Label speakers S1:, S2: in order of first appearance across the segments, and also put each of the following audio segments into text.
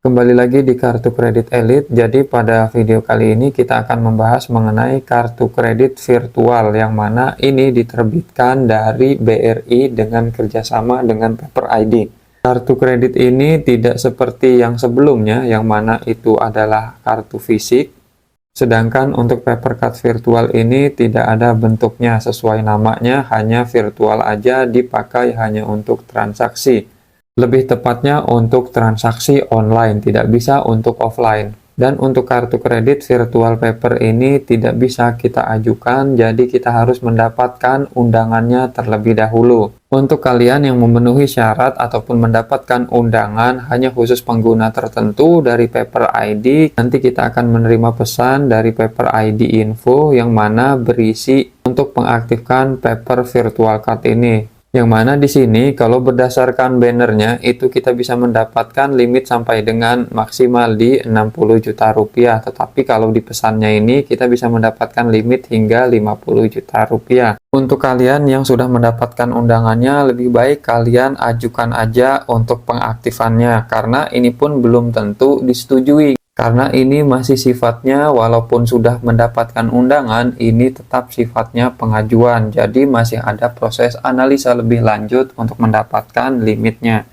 S1: Kembali lagi di kartu kredit Elite. Jadi pada video kali ini kita akan membahas mengenai kartu kredit virtual yang mana ini diterbitkan dari BRI dengan kerjasama dengan Paper ID. Kartu kredit ini tidak seperti yang sebelumnya yang mana itu adalah kartu fisik. Sedangkan untuk Paper Card virtual ini tidak ada bentuknya sesuai namanya, hanya virtual aja, dipakai hanya untuk transaksi. Lebih tepatnya untuk transaksi online, tidak bisa untuk offline. Dan untuk kartu kredit virtual paper ini tidak bisa kita ajukan, jadi kita harus mendapatkan undangannya terlebih dahulu. Untuk kalian yang memenuhi syarat ataupun mendapatkan undangan hanya khusus pengguna tertentu dari Paper ID, nanti kita akan menerima pesan dari Paper ID Info yang mana berisi untuk mengaktifkan Paper Virtual Card ini. Yang mana di sini kalau berdasarkan bannernya itu kita bisa mendapatkan limit sampai dengan maksimal di 60 juta rupiah. Tetapi kalau di pesannya ini kita bisa mendapatkan limit hingga 50 juta rupiah. Untuk kalian yang sudah mendapatkan undangannya, lebih baik kalian ajukan aja untuk pengaktifannya. Karena ini pun belum tentu disetujui. Karena ini masih sifatnya walaupun sudah mendapatkan undangan, ini tetap sifatnya pengajuan. Jadi masih ada proses analisa lebih lanjut untuk mendapatkan limitnya.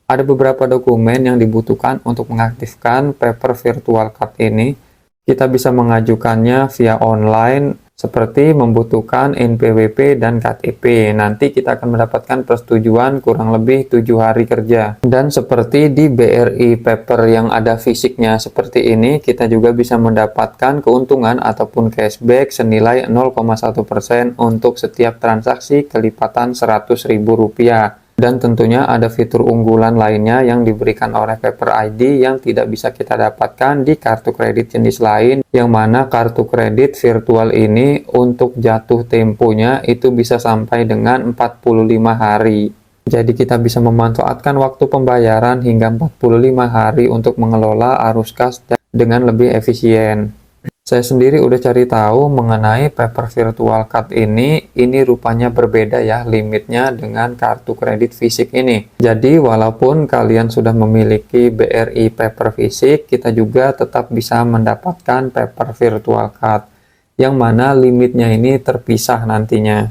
S1: Ada beberapa dokumen yang dibutuhkan untuk mengaktifkan Paper Virtual Card ini. Kita bisa mengajukannya via online seperti membutuhkan NPWP dan KTP. Nanti kita akan mendapatkan persetujuan kurang lebih 7 hari kerja. Dan seperti di BRI paper yang ada fisiknya seperti ini, kita juga bisa mendapatkan keuntungan ataupun cashback senilai 0,1% untuk setiap transaksi kelipatan Rp100.000. Dan tentunya ada fitur unggulan lainnya yang diberikan oleh Paper ID yang tidak bisa kita dapatkan di kartu kredit jenis lain, yang mana kartu kredit virtual ini untuk jatuh temponya itu bisa sampai dengan 45 hari. Jadi kita bisa memanfaatkan waktu pembayaran hingga 45 hari untuk mengelola arus kas dengan lebih efisien. Saya sendiri udah cari tahu mengenai Paper Virtual Card ini rupanya berbeda ya limitnya dengan kartu kredit fisik ini. Jadi walaupun kalian sudah memiliki BRI Paper fisik, kita juga tetap bisa mendapatkan Paper Virtual Card, yang mana limitnya ini terpisah nantinya.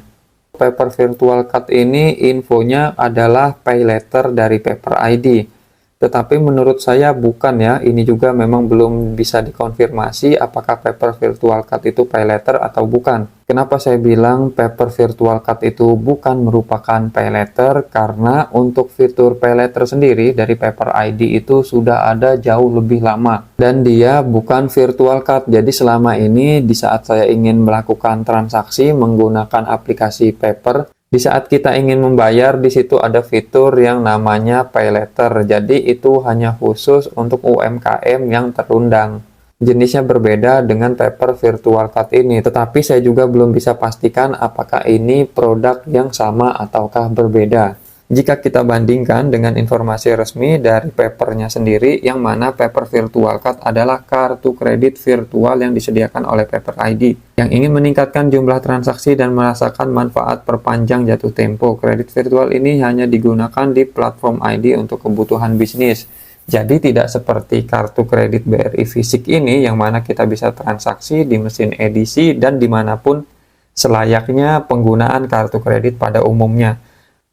S1: Paper Virtual Card ini infonya adalah pay letter dari Paper ID. Tetapi menurut saya bukan ya, ini juga memang belum bisa dikonfirmasi apakah Paper Virtual Card itu pay letter atau bukan. Kenapa saya bilang Paper Virtual Card itu bukan merupakan pay letter? Karena untuk fitur pay letter sendiri dari Paper ID itu sudah ada jauh lebih lama. Dan dia bukan virtual card, jadi selama ini di saat saya ingin melakukan transaksi menggunakan aplikasi Paper, di saat kita ingin membayar, di situ ada fitur yang namanya pay letter. Jadi itu hanya khusus untuk UMKM yang terundang. Jenisnya berbeda dengan Paper Virtual Card ini. Tetapi saya juga belum bisa pastikan apakah ini produk yang sama ataukah berbeda. Jika kita bandingkan dengan informasi resmi dari papernya sendiri, yang mana Paper Virtual Card adalah kartu kredit virtual yang disediakan oleh Paper ID, yang ingin meningkatkan jumlah transaksi dan merasakan manfaat perpanjang jatuh tempo. Kredit virtual ini hanya digunakan di platform ID untuk kebutuhan bisnis. Jadi tidak seperti kartu kredit BRI fisik ini, yang mana kita bisa transaksi di mesin edisi dan dimanapun selayaknya penggunaan kartu kredit pada umumnya.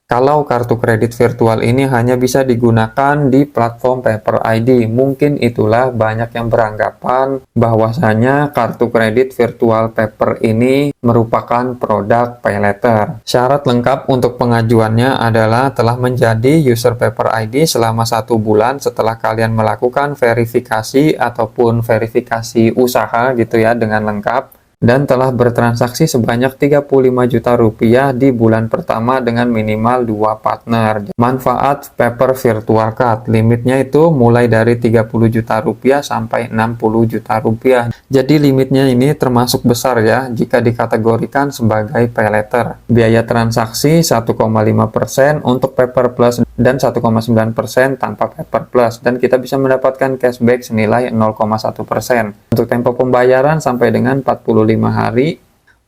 S1: Kalau kartu kredit virtual ini hanya bisa digunakan di platform Paper ID, mungkin itulah banyak yang beranggapan bahwasanya kartu kredit virtual Paper ini merupakan produk pay letter. Syarat lengkap untuk pengajuannya adalah telah menjadi user Paper ID selama 1 bulan setelah kalian melakukan verifikasi ataupun verifikasi usaha gitu ya dengan lengkap, dan telah bertransaksi sebanyak 35 juta rupiah di bulan pertama dengan minimal 2 partner. Manfaat Paper Virtual Card, limitnya itu mulai dari 30 juta rupiah sampai 60 juta rupiah. Jadi limitnya ini termasuk besar ya jika dikategorikan sebagai pay letter. Biaya transaksi 1,5% untuk Paper Plus dan 1,9% tanpa Paper Plus, dan kita bisa mendapatkan cashback senilai 0,1%. Untuk tempo pembayaran sampai dengan 45 hari.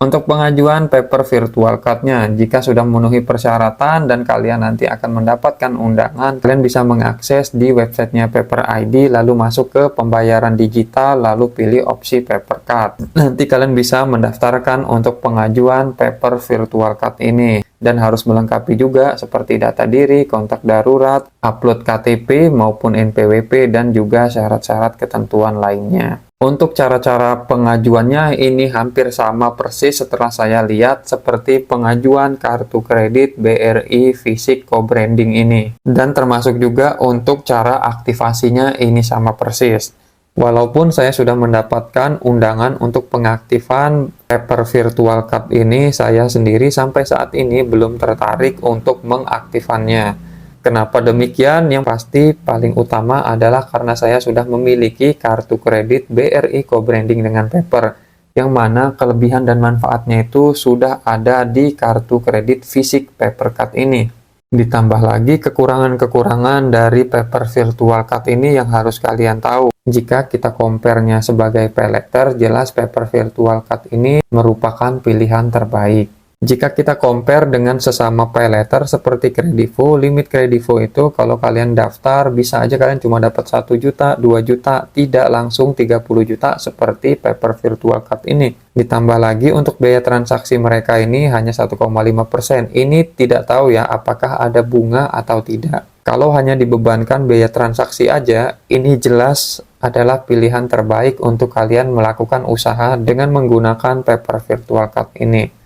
S1: Untuk pengajuan paper virtual card-nya, jika sudah memenuhi persyaratan dan kalian nanti akan mendapatkan undangan, kalian bisa mengakses di websitenya Paper ID, lalu masuk ke pembayaran digital, lalu pilih opsi paper card. Nanti kalian bisa mendaftarkan untuk pengajuan paper virtual card ini. Dan harus melengkapi juga seperti data diri, kontak darurat, upload KTP maupun NPWP, dan juga syarat-syarat ketentuan lainnya. Untuk cara-cara pengajuannya ini hampir sama persis setelah saya lihat seperti pengajuan kartu kredit BRI Fisik Co-branding ini. Dan termasuk juga untuk cara aktivasinya ini sama persis. Walaupun saya sudah mendapatkan undangan untuk pengaktifan paper virtual card ini, saya sendiri sampai saat ini belum tertarik untuk mengaktifkannya. Kenapa demikian? Yang pasti paling utama adalah karena saya sudah memiliki kartu kredit BRI Co-branding dengan paper, yang mana kelebihan dan manfaatnya itu sudah ada di kartu kredit fisik paper card ini. Ditambah lagi kekurangan-kekurangan dari paper virtual card ini yang harus kalian tahu. Jika kita compare-nya sebagai pay letter, jelas paper virtual card ini merupakan pilihan terbaik. Jika kita compare dengan sesama pay letter seperti Kredivo, limit Kredivo itu kalau kalian daftar bisa aja kalian cuma dapat 1 juta, 2 juta, tidak langsung 30 juta seperti paper virtual card ini. Ditambah lagi untuk biaya transaksi mereka ini hanya 1,5%. Ini tidak tahu ya apakah ada bunga atau tidak. Kalau hanya dibebankan biaya transaksi aja, ini jelas adalah pilihan terbaik untuk kalian melakukan usaha dengan menggunakan paper virtual card ini.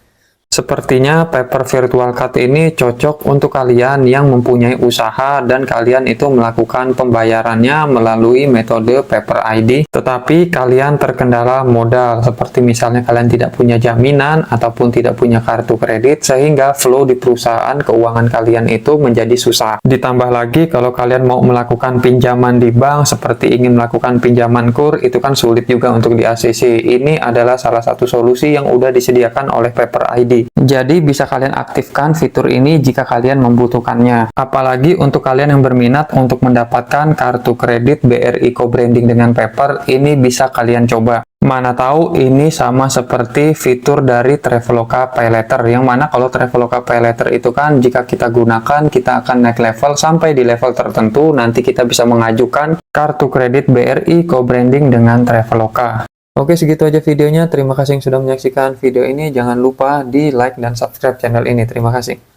S1: Sepertinya paper virtual card ini cocok untuk kalian yang mempunyai usaha dan kalian itu melakukan pembayarannya melalui metode paper ID, tetapi kalian terkendala modal, seperti misalnya kalian tidak punya jaminan ataupun tidak punya kartu kredit, sehingga flow di perusahaan keuangan kalian itu menjadi susah. Ditambah lagi kalau kalian mau melakukan pinjaman di bank, seperti ingin melakukan pinjaman KUR, itu kan sulit juga untuk di ACC. Ini adalah salah satu solusi yang udah disediakan oleh paper ID. Jadi bisa kalian aktifkan fitur ini jika kalian membutuhkannya. Apalagi untuk kalian yang berminat untuk mendapatkan kartu kredit BRI Co-branding dengan paper, ini bisa kalian coba. Mana tahu ini sama seperti fitur dari Traveloka Pay Letter, yang mana kalau Traveloka Pay Letter itu kan jika kita gunakan, kita akan naik level sampai di level tertentu, nanti kita bisa mengajukan kartu kredit BRI Co-branding dengan Traveloka. Oke, segitu aja videonya. Terima kasih yang sudah menyaksikan video ini. Jangan lupa di like dan subscribe channel ini. Terima kasih.